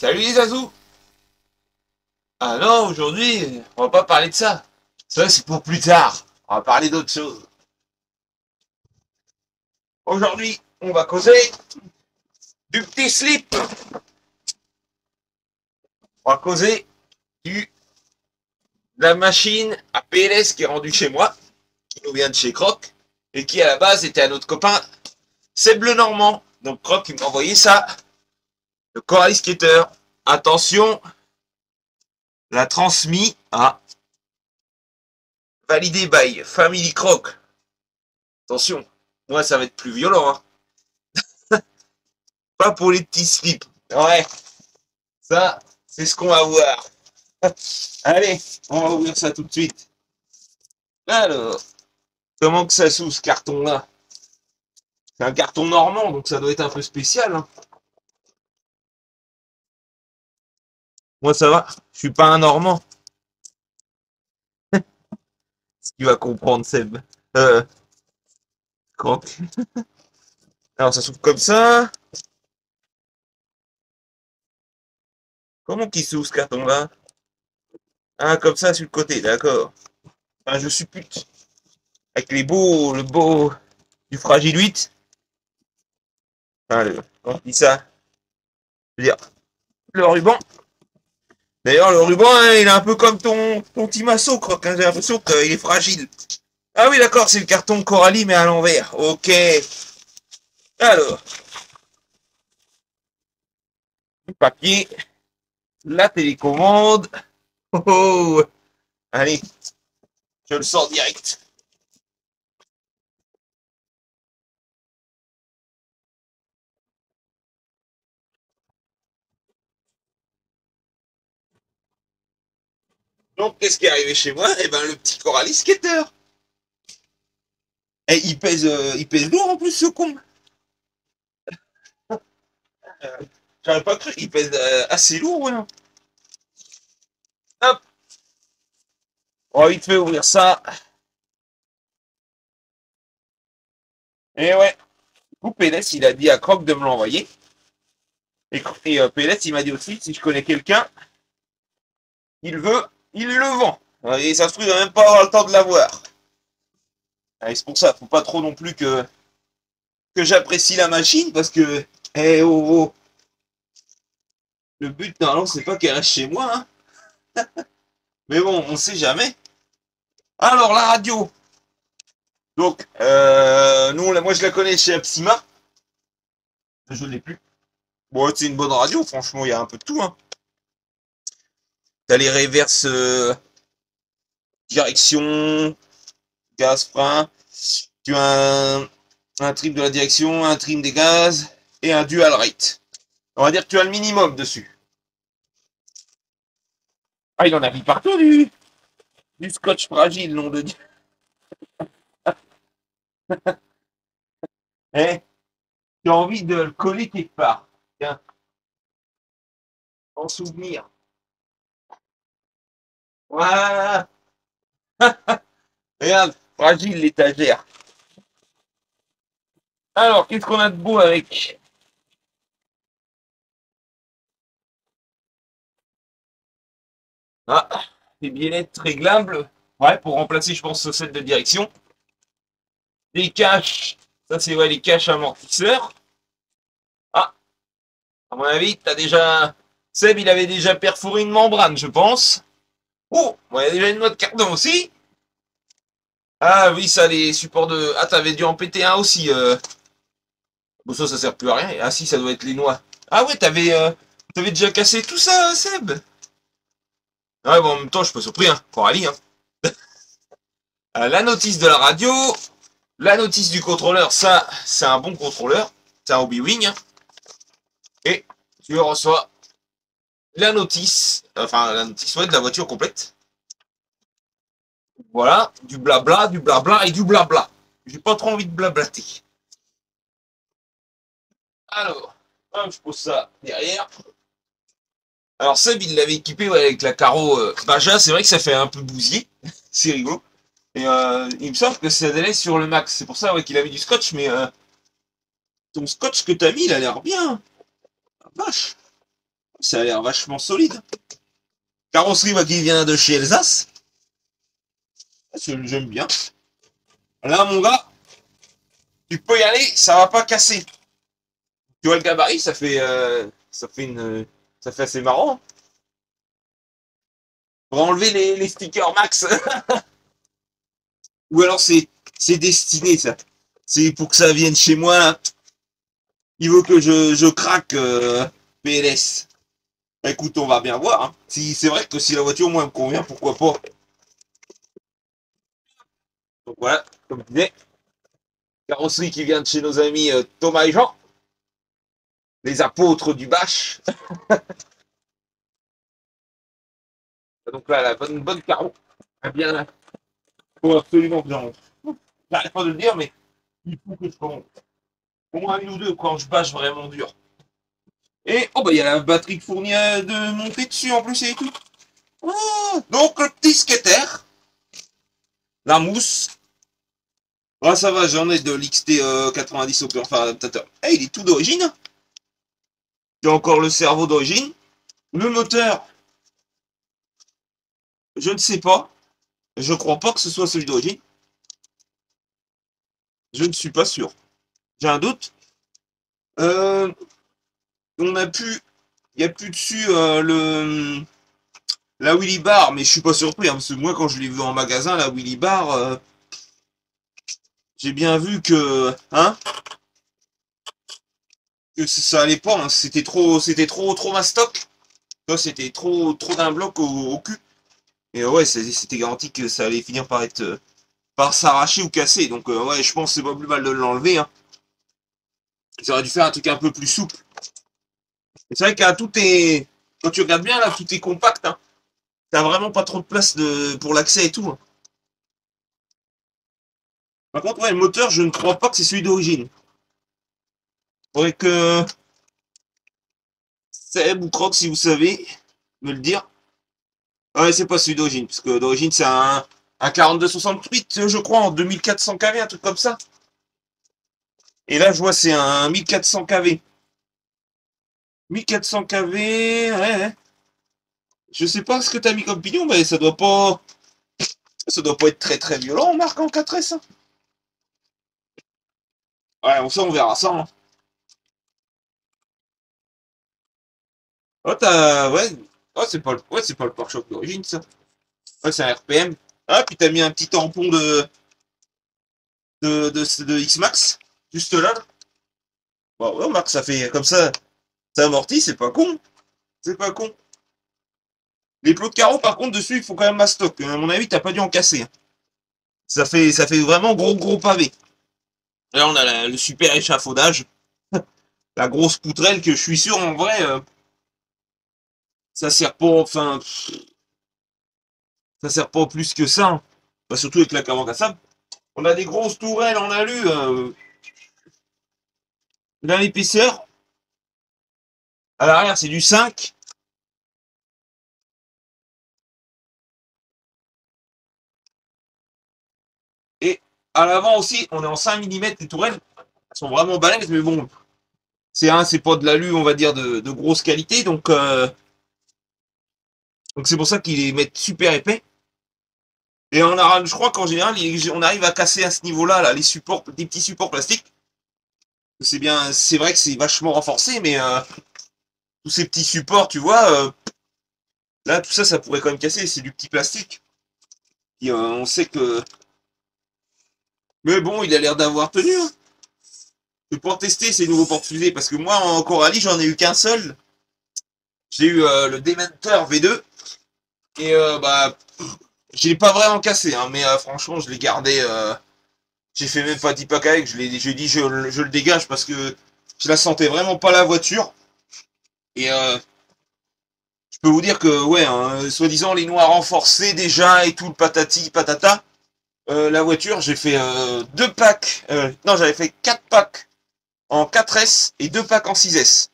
Salut les Azous. Ah non, aujourd'hui, on va pas parler de ça. Ça, c'est pour plus tard. On va parler d'autre chose. Aujourd'hui, on va causer du petit slip. On va causer de la machine à PLS qui est rendue chez moi, qui nous vient de chez Croc, et qui à la base était à notre copain Seb le Normand. Donc Croc, il m'a envoyé ça. Le Coralie Skater. Attention, la transmis à validé by Family Croc. Attention, moi ça va être plus violent, hein. Pas pour les petits slips. Ouais, ça, c'est ce qu'on va voir. Allez, on va ouvrir ça tout de suite. Alors, comment que ça s'ouvre ce carton-là? C'est un carton normand, donc ça doit être un peu spécial, hein. Moi ça va, je suis pas un normand. Ce qu'il va comprendre, Seb. Euh, Croc. Alors ça s'ouvre comme ça. Comment qu'il s'ouvre ce carton-là? Ah, comme ça sur le côté, d'accord. Enfin, je suppute. Avec le beau du fragile 8. Enfin, on dit ça. Je veux dire, le ruban. D'ailleurs, le ruban, hein, il est un peu comme ton Timasso, Croc, hein. J'ai l'impression qu'il est fragile. Ah oui, d'accord, c'est le carton Coralie, mais à l'envers. Ok. Alors, le papier, la télécommande. Oh, oh. Allez, je le sors direct. Donc, qu'est-ce qui est arrivé chez moi? Eh ben, le petit Coralie Skater. Et il pèse lourd en plus, ce con. J'aurais pas cru, il pèse assez lourd, ouais. Hop, on va vite fait ouvrir ça. Et ouais, du coup, PLS, il a dit à Croc de me l'envoyer. Et PLS, il m'a dit aussi, si je connais quelqu'un, il veut, il le vend. Et ça se trouve, il va même pas avoir le temps de l'avoir. Et c'est pour ça, faut pas trop non plus que j'apprécie la machine, parce que, eh oh, oh, le but, normalement, c'est pas qu'elle reste chez moi, hein. Mais bon, on sait jamais. Alors, la radio. Donc, nous, moi, je la connais chez Apsima. Je ne l'ai plus. Bon, c'est une bonne radio, franchement, il y a un peu de tout, hein. T'as les reverses direction, gaz, frein. Tu as un trim de la direction, un trim des gaz et un dual rate. On va dire que tu as le minimum dessus. Ah, il en a mis partout du scotch fragile, nom de Dieu. Eh, tu as envie de le coller quelque part. Tiens, en souvenir. Voilà. Regarde, fragile l'étagère. Alors, qu'est-ce qu'on a de beau avec? Ah, des biellettes réglables. Ouais, pour remplacer, je pense, ce set de direction. Des caches. Ça, c'est ouais, les caches amortisseurs. Ah, à mon avis, t'as déjà. Seb, il avait déjà perforé une membrane, je pense. Oh, il y a déjà une noix de cardan aussi. Ah oui, ça, les supports de. Ah, t'avais dû en péter un aussi. Bon, ça sert plus à rien. Ah si, ça doit être les noix. Ah ouais, t'avais déjà cassé tout ça, Seb. Ouais, bon, en même temps, je suis pas surpris, hein. Coralie, hein. La notice de la radio. La notice du contrôleur, ça, c'est un bon contrôleur. C'est un Hobby-Wing, hein. Et tu reçois la notice. Enfin, la notice, ouais, de la voiture complète. Voilà, du blabla et du blabla. J'ai pas trop envie de blablater. Alors, hop, je pose ça derrière. Alors Seb, il l'avait équipé ouais, avec la carreau Baja. C'est vrai que ça fait un peu bousillé. C'est rigolo. Et il me semble que ça allait sur le max. C'est pour ça ouais, qu'il a mis du scotch. Mais ton scotch que t'as mis, il a l'air bien. Ah, vache. Ça a l'air vachement solide. Carrosserie bah, qui vient de chez Alsace. J'aime bien. Là, mon gars, tu peux y aller, ça va pas casser. Tu vois le gabarit, ça fait assez marrant. On va enlever les stickers max. Ou alors c'est destiné ça. C'est pour que ça vienne chez moi. Là. Il veut que je craque PLS. Écoute, on va bien voir. Hein. Si c'est vrai que si la voiture moi me convient, pourquoi pas. Donc voilà, comme je disais, carrosserie qui vient de chez nos amis Thomas et Jean, les apôtres du bâche. Donc là, la bonne carreau. Bien là. Faut absolument bien. J'arrête pas de le dire, mais il faut que je commande. Au moins une ou deux quand je bâche vraiment dur. Et oh bah il y a la batterie fournie de monter dessus en plus et tout. Ah, donc le petit skater, la mousse. Ah ça va, j'en ai de l'XT 90 au enfin adaptateur. Eh il est tout d'origine. J'ai encore le cerveau d'origine. Le moteur, je ne sais pas. Je crois pas que ce soit celui d'origine. Je ne suis pas sûr. J'ai un doute. Euh, on a pu. Il n'y a plus dessus la Willy Bar, mais je suis pas surpris, hein, parce que moi quand je l'ai vu en magasin, la Willy Bar, j'ai bien vu que. Hein, que ça allait pas, hein, trop mastoc. C'était trop d'un bloc au cul. Et ouais, c'était garanti que ça allait finir par être par s'arracher ou casser. Donc ouais, je pense que c'est pas plus mal de l'enlever. Hein. Ils auraient dû faire un truc un peu plus souple. C'est vrai que tout est. Quand tu regardes bien là, tout est compact. Hein. T'as vraiment pas trop de place pour l'accès et tout. Hein. Par contre, ouais, le moteur, je ne crois pas que c'est celui d'origine. Faudrait que Seb ou Croc, si vous savez, me le dire. Ouais, c'est pas celui d'origine, parce que d'origine, c'est un 4268, je crois, en 2400 kV, un truc comme ça. Et là, je vois, c'est un 1400 kV. 1400 kV, ouais. Je sais pas ce que t'as mis comme pignon, mais ça doit pas être très très violent, on marque en 4S. Hein. Ouais, on verra ça. Hein. Oh, ouais. Oh, c'est pas le pare-choc d'origine, ça. Ouais, c'est un RPM. Ah, puis t'as mis un petit tampon de X-Max, juste là. Bon, ouais, Marc, ça fait comme ça amortit, c'est pas con. C'est pas con. Les plots de carreaux, par contre, dessus, il faut quand même mastoc. À mon avis, t'as pas dû en casser. Hein. Ça fait vraiment gros pavé. Là, on a le super échafaudage. La grosse poutrelle que je suis sûr, en vrai, ça sert pas, enfin, ça sert pas plus que ça. Hein. Bah, surtout avec la caverne à sable. On a des grosses tourelles en alu. Là, l'épaisseur. À l'arrière, c'est du 5. Et à l'avant aussi, on est en 5 mm les tourelles. Elles sont vraiment balèzes, mais bon, c'est pas de l'alu, on va dire, de grosse qualité. Donc c'est pour ça qu'ils les mettent super épais. Et je crois qu'en général, on arrive à casser à ce niveau-là, là, les supports, des petits supports plastiques. C'est bien, c'est vrai que c'est vachement renforcé, mais tous ces petits supports, tu vois, là, tout ça, ça pourrait quand même casser. C'est du petit plastique. Et, on sait que. Mais bon, il a l'air d'avoir tenu. Hein. Je vais pouvoir tester ces nouveaux porte-fusées parce que moi, en Coralie, j'en ai eu qu'un seul. J'ai eu le Dementor V2 et bah, je l'ai pas vraiment cassé, hein, mais franchement, je l'ai gardé. J'ai fait même pas 10 packs avec. J'ai dit, je le dégage parce que je la sentais vraiment pas la voiture. Et je peux vous dire que, ouais, hein, soi-disant les noirs renforcés déjà et tout le patati patata. La voiture, j'ai fait 2 packs. Non, j'avais fait 4 packs en 4S et 2 packs en 6S.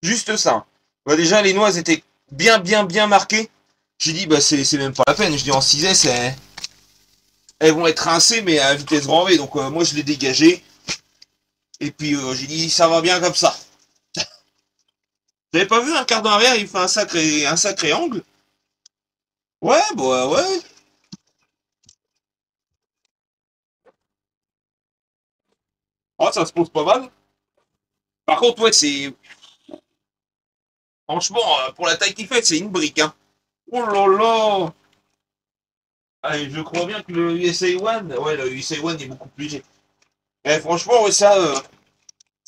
Juste ça. Bah, déjà, les noix étaient bien marquées. J'ai dit, bah, c'est même pas la peine. Je dis, en 6S, elles vont être rincées, mais à vitesse grand V. Donc, moi, je l'ai dégagé. Et puis, j'ai dit, ça va bien comme ça. T'avais pas vu un quart d'arrière, il fait un sacré angle? Ouais, bah ouais. Oh, ça se pose pas mal. Par contre, ouais, c'est. Franchement, pour la taille qu'il fait, c'est une brique, hein. Oh là là! Allez, je crois bien que le USA One, ouais, le USA One est beaucoup plus léger. Eh, franchement, ouais, ça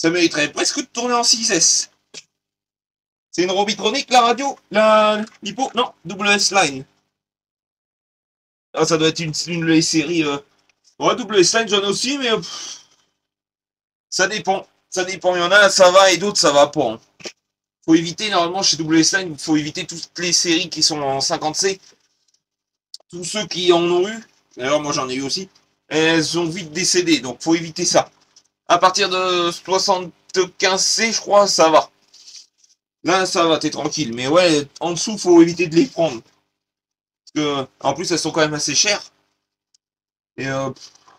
mériterait presque de tourner en 6S. C'est une Robitronic, la radio? La l'hypo? Non, WS Line. Ah, ça doit être une série. Ouais, WS Line, j'en ai aussi, mais ça dépend. Ça dépend. Il y en a, ça va, et d'autres, ça va pas, hein. Faut éviter, normalement, chez WS Line, il faut éviter toutes les séries qui sont en 50C. Tous ceux qui en ont eu, d'ailleurs, moi j'en ai eu aussi, elles ont vite décédé, donc faut éviter ça. À partir de 75C, je crois, ça va. Là, ça va, t'es tranquille. Mais ouais, en dessous, faut éviter de les prendre. Parce que, en plus, elles sont quand même assez chères. Et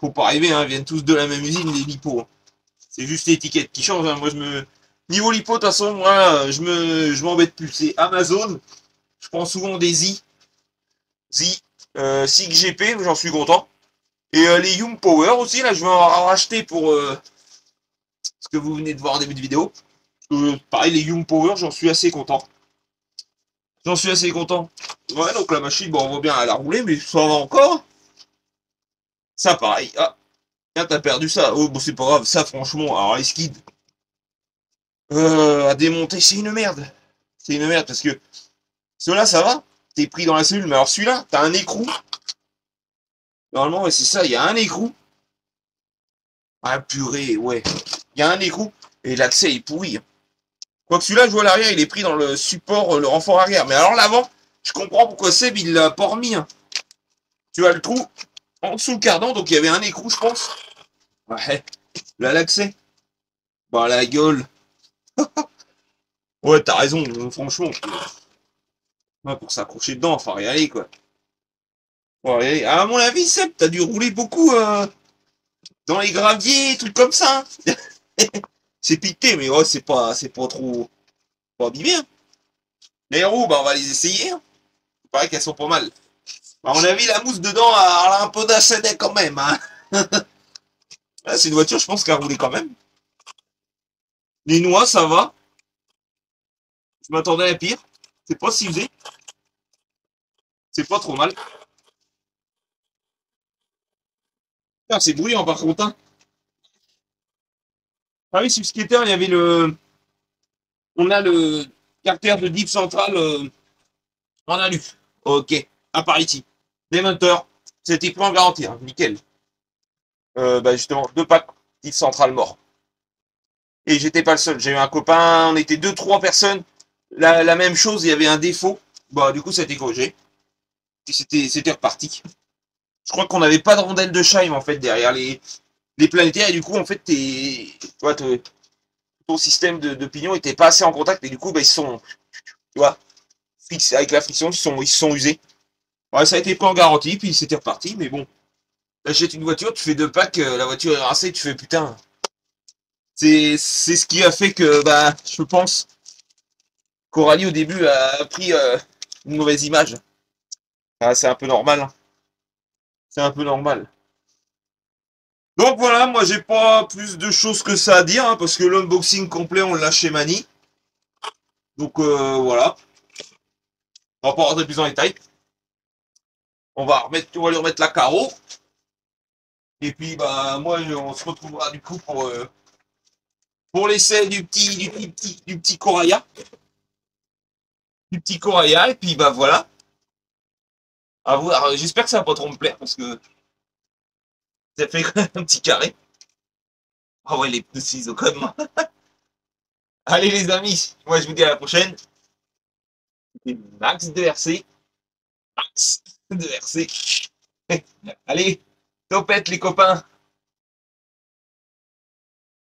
faut pas rêver, hein, elles viennent tous de la même usine, les lipos, hein. C'est juste l'étiquette qui change, hein. Moi, niveau lipo, de toute façon, moi, je m'embête plus. C'est Amazon. Je prends souvent des SIG GP, j'en suis content. Et les Young Power aussi, là, je vais en racheter pour ce que vous venez de voir en début de vidéo. Pareil, les Young Power, j'en suis assez content. J'en suis assez content. Ouais, donc la machine, bon, on voit bien, elle a roulé, mais ça va encore. Ça, pareil. Ah, tiens, t'as perdu ça. Oh, bon, c'est pas grave. Ça, franchement, alors les skids, à démonter, c'est une merde. C'est une merde parce que ceux-là, ça va. T'es pris dans la cellule, mais alors celui-là, t'as un écrou. Normalement, ouais, c'est ça, il y a un écrou. Ah, purée, ouais. Il y a un écrou et l'accès est pourri, hein. Quoique celui-là, je vois l'arrière, il est pris dans le support, le renfort arrière. Mais alors l'avant, je comprends pourquoi Seb, il l'a pas remis, hein. Tu as le trou en dessous le cardan, donc il y avait un écrou, je pense. Ouais, là, l'accès. Bah, la gueule. Ouais, t'as raison, franchement. Ouais, pour s'accrocher dedans, faut y aller, quoi. Faut y aller. À mon avis, Seb, t'as dû rouler beaucoup dans les graviers, trucs comme ça, hein. C'est piqué, mais ouais, c'est pas trop, pas abîmé, hein. Les roues, bah, on va les essayer, hein. Il paraît qu'elles sont pas mal. À mon avis, la mousse dedans, elle a un peu d'acédé quand même, hein. Ah, c'est une voiture, je pense qu'elle a roulé quand même. Les noix, ça va. Je m'attendais à pire. C'est pas si usé. C'est pas trop mal. Ah, c'est bruyant par contre, hein. Ah oui, sur le skater, il y avait le. On a le carter de diff central en alu. Ok. Appariti. Dementor. C'était plus en garantie, hein. Nickel. Bah justement, deux packs diff central mort. Et j'étais pas le seul. J'ai eu un copain, on était deux, trois personnes. La même chose, il y avait un défaut. Bah du coup, ça a été corrigé. Et c'était reparti. Je crois qu'on n'avait pas de rondelle de Scheim en fait derrière les planétaires et du coup en fait tu vois, ton système de pignon était pas assez en contact et du coup bah, ils sont, tu vois, fixés avec la friction, ils se sont usés. Ouais, ça a été pas en garantie puis c'était reparti, mais bon, t'achètes une voiture, tu fais deux packs, la voiture est rincée, tu fais putain. C'est ce qui a fait que bah je pense qu'Oralie au début a pris une mauvaise image. Ah, c'est un peu normal, hein. C'est un peu normal. Donc voilà, moi j'ai pas plus de choses que ça à dire, hein, parce que l'unboxing complet on l'a chez Mani. Donc voilà, on va pas rentrer plus dans les détails. On va lui remettre la carreau. Et puis bah moi on se retrouvera du coup pour l'essai du petit Coraya. Du petit Coraya, et puis bah voilà. À voir. J'espère que ça va pas trop me plaire parce que ça fait un petit carré. Ah ouais, les pneus ciseaux comme moi. Allez les amis, moi je vous dis à la prochaine. Max de RC. Max de RC. Allez, topette les copains.